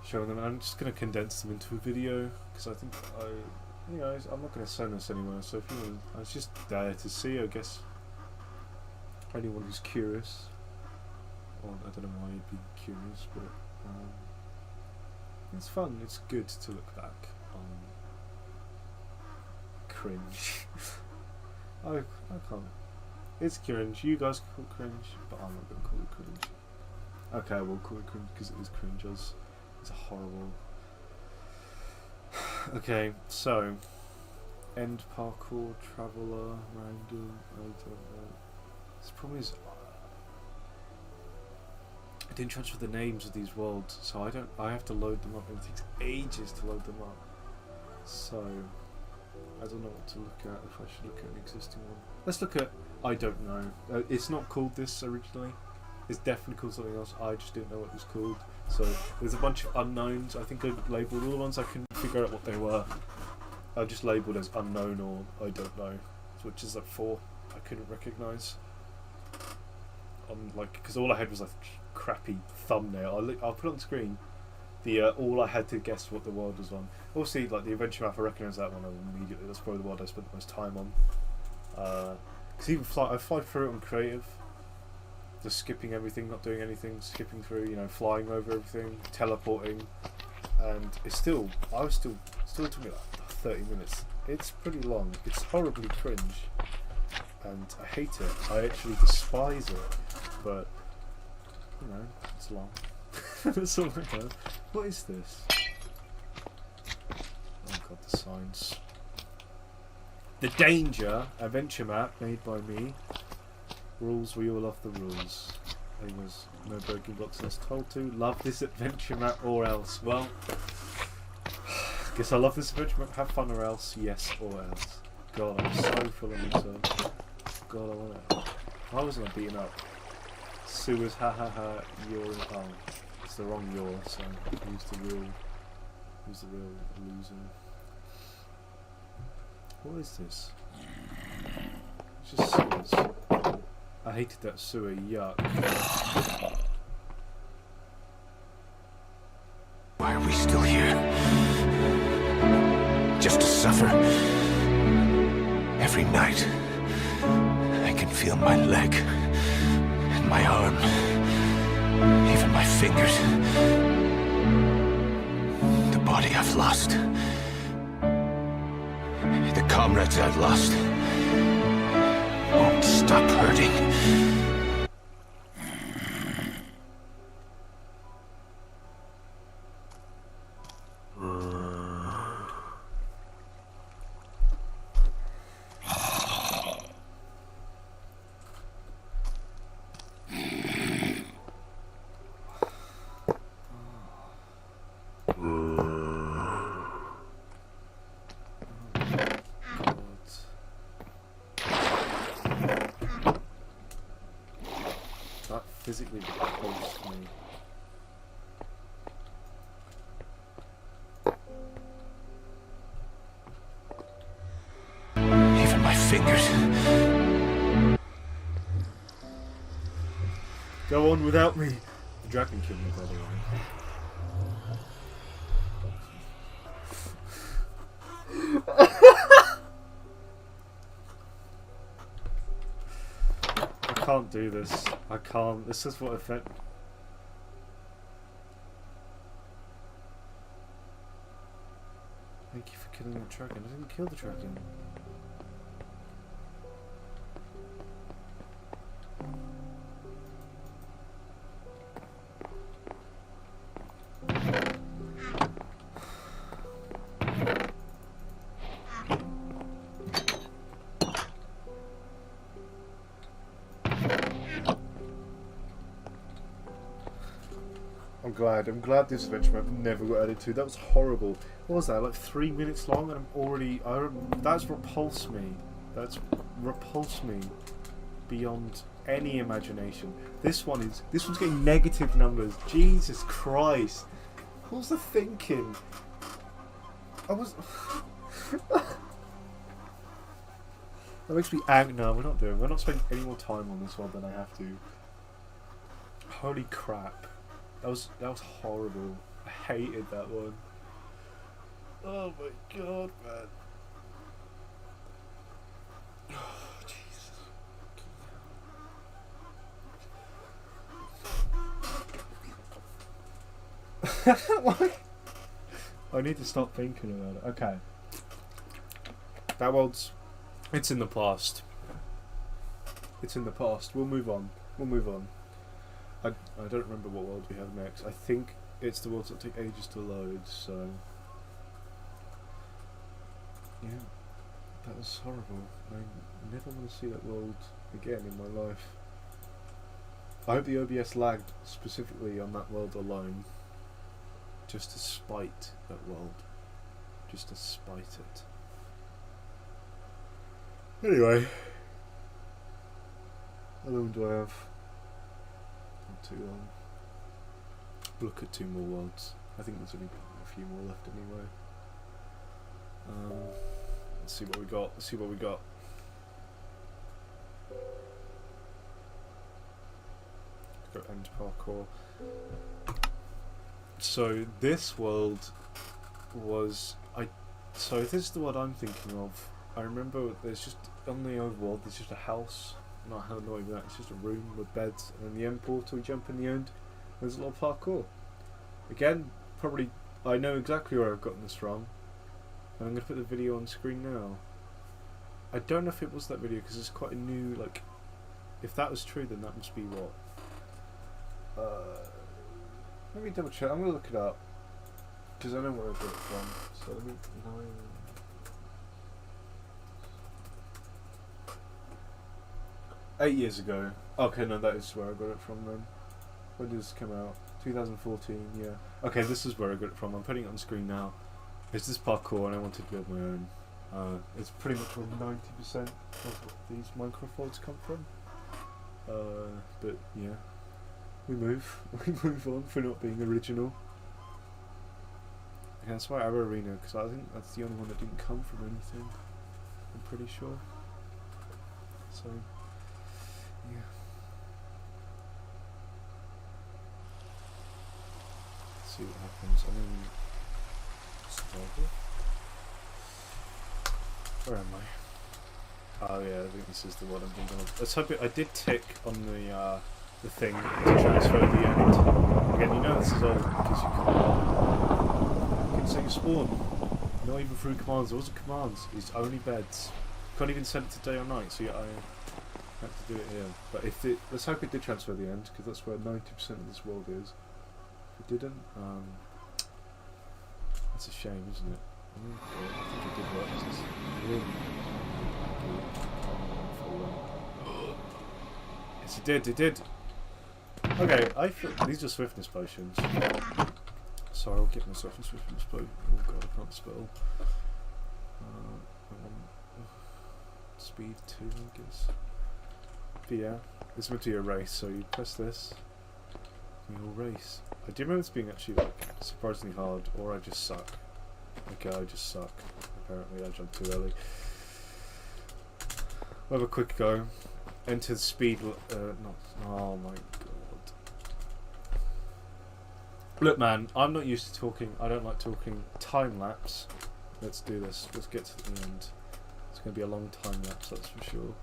showing them. I'm just going to condense them into a video because I think I'm not going to send this anywhere. So if you want, I was just there to see, I guess, anyone who's curious. Well, I don't know why you'd be curious, but it's fun. It's good to look back on cringe. I can't. It's cringe. You guys call it cringe, but I'm not going to call it cringe. Okay, I will call it cringe because it is cringe. It's a horrible. Okay, so end parkour, traveller, random. I don't know. This problem is I didn't transfer the names of these worlds, so I have to load them up, and it takes ages to load them up. So I don't know what to look at, if I should look at an existing one. Let's look at, I don't know. It's not called this originally. It's definitely called something else. I just didn't know what it was called. So there's a bunch of unknowns. I think I labelled all the ones I couldn't figure out what they were. I just labelled as unknown or I don't know, which is like 4 I couldn't recognise. Because all I had was like crappy thumbnail. I'll put it on screen. All I had to guess what the world was on. Obviously, like the adventure map, I recognise that one immediately. That's probably the world I spent the most time on. Because even I fly through it on creative, just skipping everything, not doing anything, skipping through, you know, flying over everything, teleporting, and it still took me like 30 minutes. It's pretty long. It's horribly cringe, and I hate it. I actually despise it, but you know, it's long. That's all I know. What is this? Oh god, the signs. The Danger adventure map made by me. Rules, we all love the rules. Anyways, no broken blocks as told to. Love this adventure map or else. Well, guess I love this adventure map. Have fun or else. Yes or else. God, I'm so full of myself. God, I want it. Why wasn't I beaten up? Sewers, ha ha ha, you're in. Oh. It's the wrong yaw, so use the real illusion. What is this? It's just sewers. I hated that sewer, yuck. Why are we still here? Just to suffer? Every night, I can feel my leg, and my arm, even my fingers. The body I've lost. The comrades I've lost. Won't stop hurting. Physically repulsed me. Even my fingers. Go on without me. The dragon killed me, by the way. I can't do this. I can't. This is what I felt. Thank you for killing that dragon. I didn't kill the dragon. I'm glad this adventure map never got added to. That was horrible. What was that, like 3 minutes long, and I'm already... that's repulsed me. That's repulsed me beyond any imagination. This one's getting negative numbers. Jesus Christ. What was I thinking? I was... That makes me angry. No, we're not spending any more time on this one than I have to. Holy crap. That was horrible. I hated that one. Oh my god, man. Oh, Jesus. Why? I need to stop thinking about it. Okay. That world's... It's in the past. It's in the past. We'll move on. I don't remember what world we have next. I think it's the worlds that take ages to load, so... Yeah. That was horrible. I never want to see that world again in my life. I hope the OBS lagged specifically on that world alone. Just to spite that world. Just to spite it. Anyway. How long do I have? Not too long. Look at 2 more worlds. I think there's only a few more left anyway. Let's see what we got. Go end parkour. So this world was... So this is the world I'm thinking of. I remember there's just... On the overworld there's just a house. Not even that, it's just a room with beds, and then the end portal, we jump in the end, there's a lot of parkour. Again, probably, I know exactly where I've gotten this from, and I'm going to put the video on screen now. I don't know if it was that video, because it's quite a new, like, if that was true, then that must be what? Let me double check, I'm going to look it up, because I know where I got it from, so let me, 8 years ago. Okay, no, that is where I got it from then. When did this come out? 2014, yeah. Okay, this is where I got it from. I'm putting it on screen now. It's this parkour, and I wanted to build my own. It's pretty much where 90% of these Minecraft worlds come from. But yeah. we move. We move on for not being original. Yeah, that's why Arrow Arena, because I think that's the only one that didn't come from anything. I'm pretty sure. So, yeah. Let's see what happens. I mean, survival. Where am I? Oh yeah, I think this is the one I'm thinking of. Let's hope I did tick on the thing to transfer at the end. Again, you know this is old because you can't say spawn. Not even through commands. There wasn't commands. It's only beds. Can't even send it to day or night. So yeah, I had to do it here. But if it, let's hope it did transfer at the end because that's where 90% of this world is. If it didn't, that's a shame, isn't it? Okay, I think it did work. This is really yes, it did. It did. Okay, these are swiftness potions. So I'll give myself a swiftness potion. Oh god, I can't spell. I want speed 2, I guess. But yeah, this meant to be a race, so you press this, and you'll race. I do remember this being actually like surprisingly hard, or I just suck. Okay, I just suck. Apparently I jumped too early. We'll have a quick go. Enter the speed, not, oh my god. Look man, I'm not used to talking, I don't like talking. Time lapse. Let's do this, let's get to the end. It's going to be a long time lapse, that's for sure.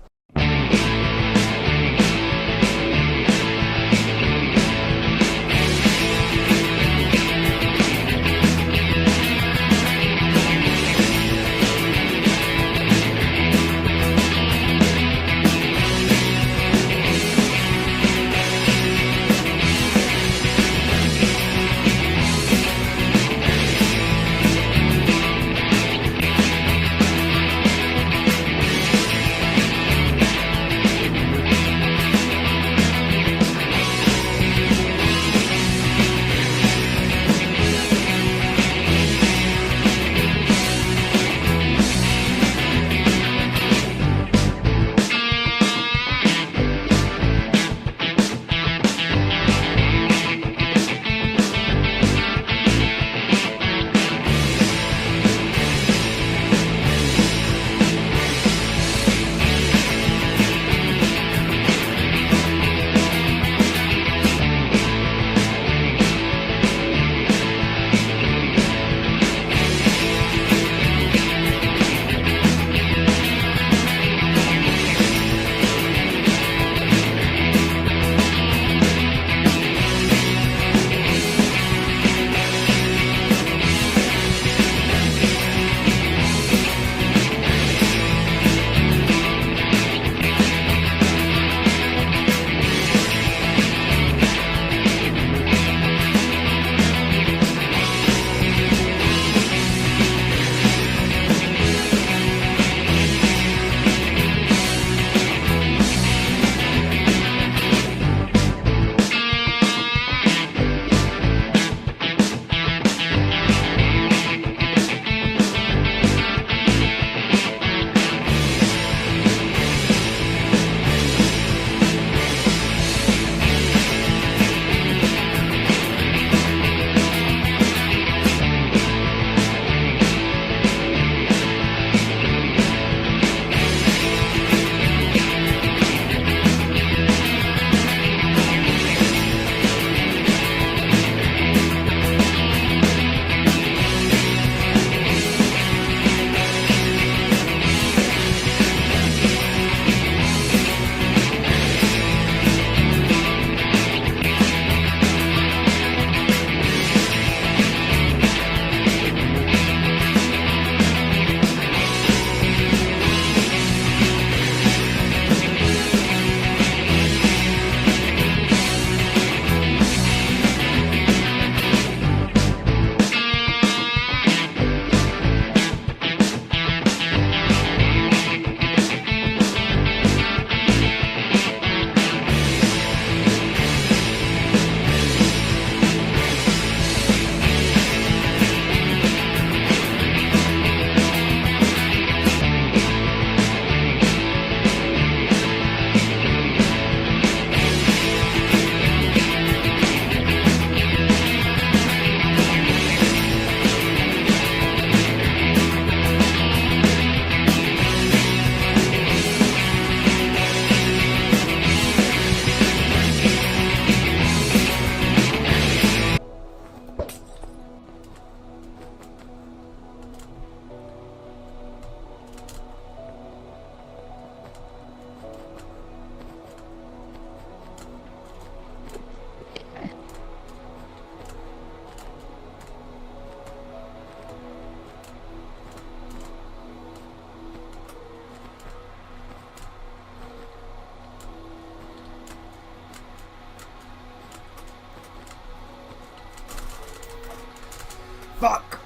Fuck!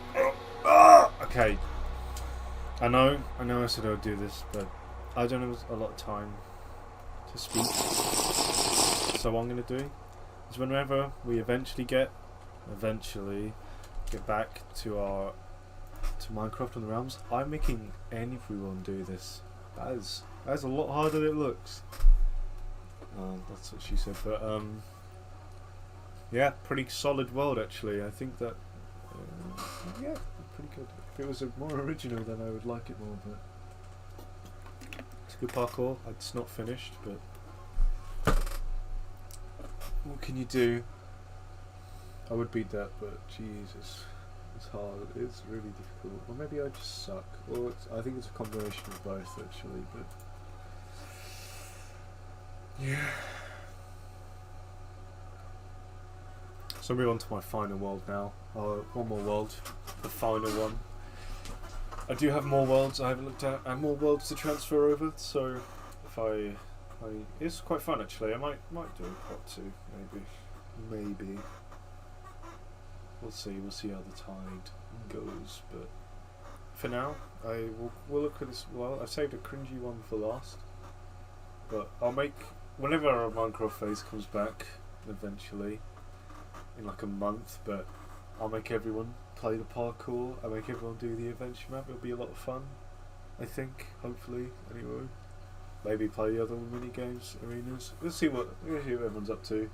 Okay. I know I said I would do this, but I don't have a lot of time to speak. So what I'm going to do is whenever we eventually get back to Minecraft on the Realms, I'm making everyone do this. That is a lot harder than it looks. That's what she said, but yeah, pretty solid world actually. I think that yeah, pretty good. If it was more original, then I would like it more. But it's good parkour. It's not finished, but what can you do? I would beat that, but Jesus, it's hard. It's really difficult. Or maybe I just suck. Or I think it's a combination of both actually. But yeah. So move on to my final world now. One more world, the final one. I do have more worlds I haven't looked at, and more worlds to transfer over. So if it's quite fun actually. I might do a part 2, maybe. We'll see. We'll see how the tide goes. But for now, we'll look at this. Well, I saved a cringy one for last, but I'll make whenever our Minecraft phase comes back eventually. In like a month, but I'll make everyone play the parkour. I'll make everyone do the adventure map. It'll be a lot of fun, I think. Hopefully, anyway. Maybe play the other mini games, arenas. We'll see what everyone's up to.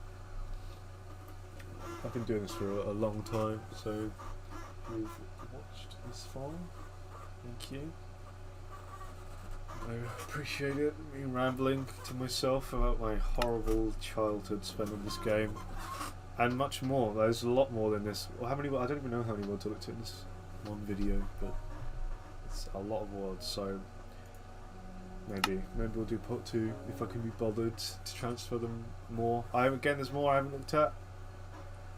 I've been doing this for a long time, so if you've watched this far, thank you. I appreciate it. Me rambling to myself about my horrible childhood spent on this game. And much more. There's a lot more than this. Well, how many? I don't even know how many words I looked at in this one video, but it's a lot of words. So maybe we'll do part 2 if I can be bothered to transfer them more. Again, there's more I haven't looked at.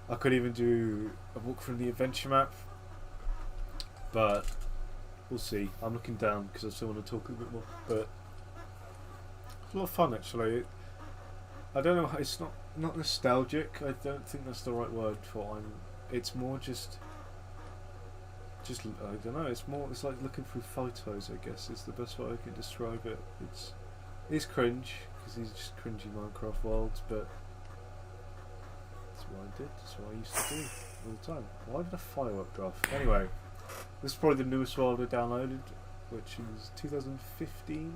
I could even do a walk from the adventure map, but we'll see. I'm looking down because I still want to talk a bit more. But it's a lot of fun actually. I don't know. It's not nostalgic. I don't think that's the right word for. It's more just I don't know. It's like looking through photos. I guess is the best way I can describe it. It's cringe because these are just cringy Minecraft worlds, but that's what I did. That's what I used to do all the time. Why did a firework go off? Anyway, this is probably the newest world I downloaded, which is 2015.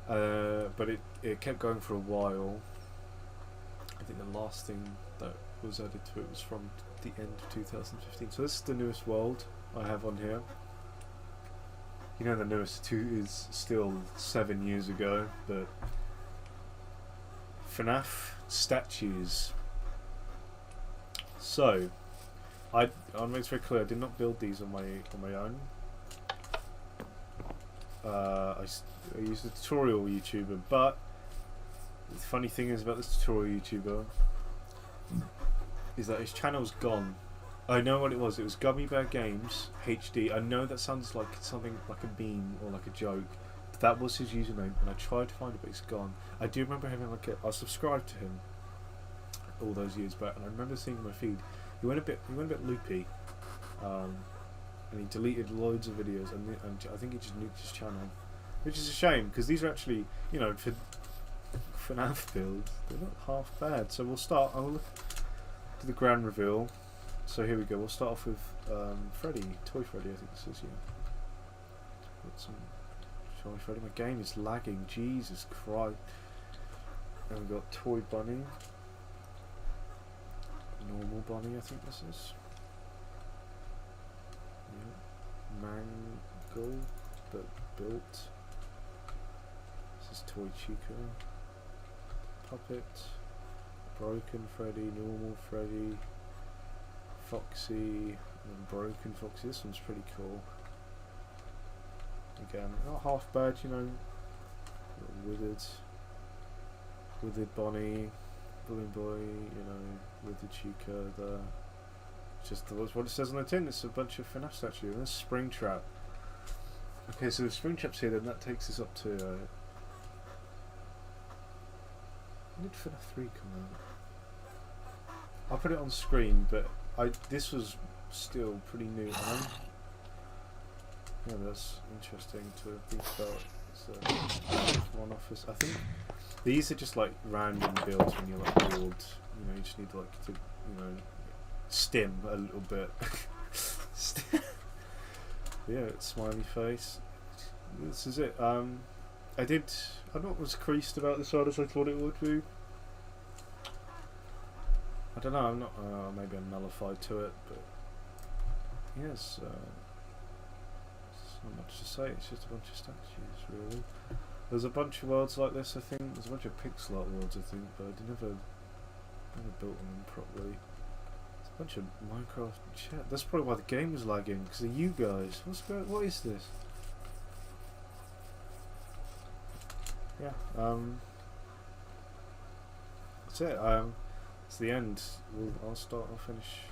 But it kept going for a while. I think the last thing that was added to it was from the end of 2015. So this is the newest world I have on here. You know the newest 2 is still 7 years ago, but FNAF statues. So I'll make it very clear, I did not build these on my own. I used a tutorial YouTuber, but the funny thing is about this tutorial YouTuber is that his channel's gone. I know what it was. It was Gummy Bear Games HD. I know that sounds like something like a meme or like a joke, but that was his username, and I tried to find it, but it's gone. I do remember having I subscribed to him all those years back, and I remember seeing my feed. He went a bit loopy. And he deleted loads of videos, and I think he just nuked his channel, which is a shame because these are actually, you know, for FNAF builds, they're not half bad. So I'll look to the grand reveal. So here we go. We'll start off with Freddy, Toy Freddy. I think this is, yeah. Got some Toy Freddy. My game is lagging. Jesus Christ. And we've got Toy Bunny, Normal Bunny. I think this is. Mango, but built. This is Toy Chica, Puppet, Broken Freddy, Normal Freddy, Foxy, and Broken Foxy. This one's pretty cool. Again, not half bad, you know. Withered Bonnie, Balloon Boy, you know, Withered Chica, just what it says on the tin. It's a bunch of FNAF statues. And there's Springtrap. Okay, so the Springtrap's here, then that takes us up to. When did FNAF 3 come out? I'll put it on screen, but this was still pretty new. Yeah, that's interesting to think about. So, one office. I think these are just like random builds when you're like bored. You know, you just need like to, you know, stim a little bit. Yeah, smiley face. This is it. I not was creased about this one as I thought it would be. I don't know, I'm not, maybe I'm nullified to it, but yes, there's not much to say, it's just a bunch of statues, really. There's a bunch of worlds like this, I think. There's a bunch of pixel art worlds, I think, but I never built them properly. There's a bunch of Minecraft chat. That's probably why the game was lagging, because of you guys. What is this? Yeah, that's it. It's the end. I'll finish.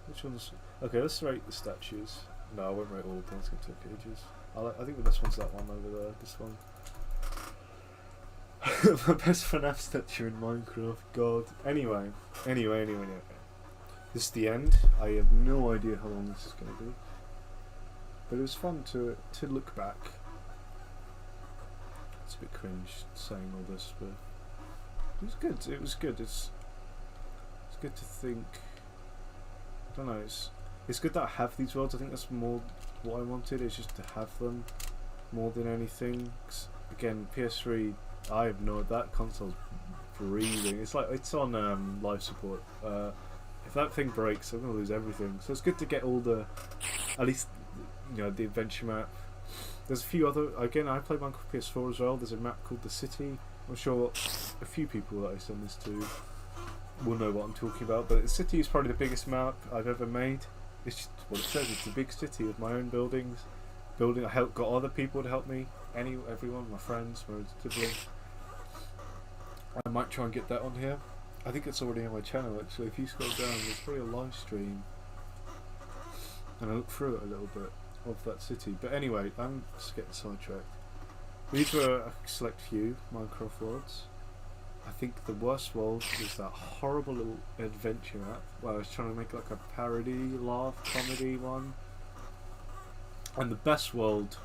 Which ones? Okay, let's rate the statues. No, I won't rate all of them. It's going to take ages. I think the best one's that one over there. This one. My best FNAF statue in Minecraft. God. Anyway. This is the end. I have no idea how long this is going to be. But it was fun to look back. It's a bit cringe saying all this, but it was good. It was good. It's good to think. I don't know. It's good that I have these worlds. I think that's more what I wanted. Is just to have them more than anything. 'Cause again, PS3. I have no. That console's breathing. It's like it's on life support. If that thing breaks, I'm gonna lose everything. So it's good to get all the, at least, you know, the adventure map. There's a few other. Again, I played Minecraft PS4 as well. There's a map called The City. I'm sure a few people that I send this to will know what I'm talking about. But The City is probably the biggest map I've ever made. It's just what it says. It's a big city with my own buildings. I got other people to help me. Everyone, my friends, my siblings. I might try and get that on here. I think it's already on my channel actually. If you scroll down, there's probably a live stream, and I look through it a little bit of that city. But anyway, I'm just getting sidetracked. These were a select few Minecraft worlds. I think the worst world is that horrible little adventure map where I was trying to make like a parody, laugh, comedy one. And the best world,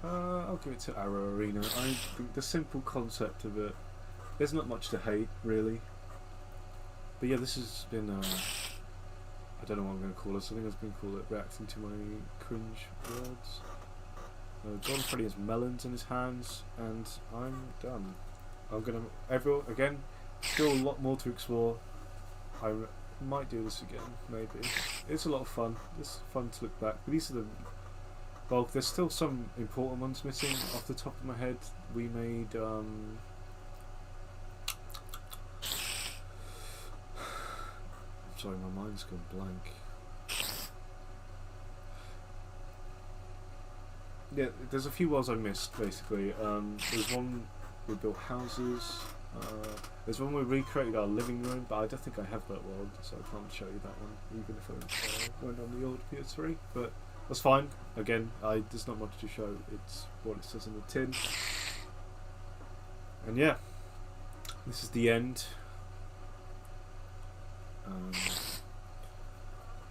I'll give it to Arrow Arena. I think the simple concept of it, there's not much to hate really. But yeah, this has been I don't know what I'm going to call this. I think I was going to call it reacting to my cringe words. Gordon Freddy has melons in his hands, and I'm done. I'm going to again, still a lot more to explore. I might do this again, maybe. It's a lot of fun. It's fun to look back. But these are the bulk. There's still some important ones missing off the top of my head. We made sorry, my mind's gone blank. Yeah, there's a few worlds I missed, basically. There's one we built houses. There's one we recreated our living room, but I don't think I have that world, so I can't show you that one, even if I went on the old PS3. But that's fine. Again, there's not much to show. It's what it says on the tin. And yeah, this is the end.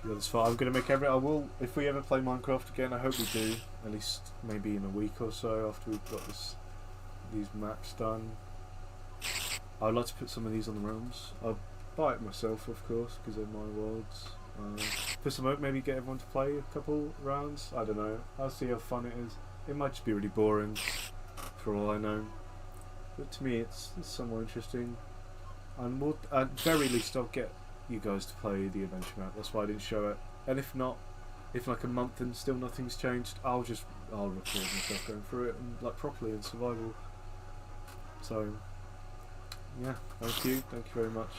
Yeah, that's fine. I'm going to make I will, if we ever play Minecraft again, I hope we do, at least maybe in a week or so after we've got these maps done. I'd like to put some of these on the realms. I'll buy it myself, of course, because they're my worlds. Put some out, maybe get everyone to play a couple rounds. I don't know. I'll see how fun it is. It might just be really boring, for all I know. But to me, it's somewhat interesting. And at very least, I'll get you guys to play the adventure map. That's why I didn't show it. And if not, if like a month and still nothing's changed, I'll record myself going through it and like properly in survival. So yeah, thank you very much.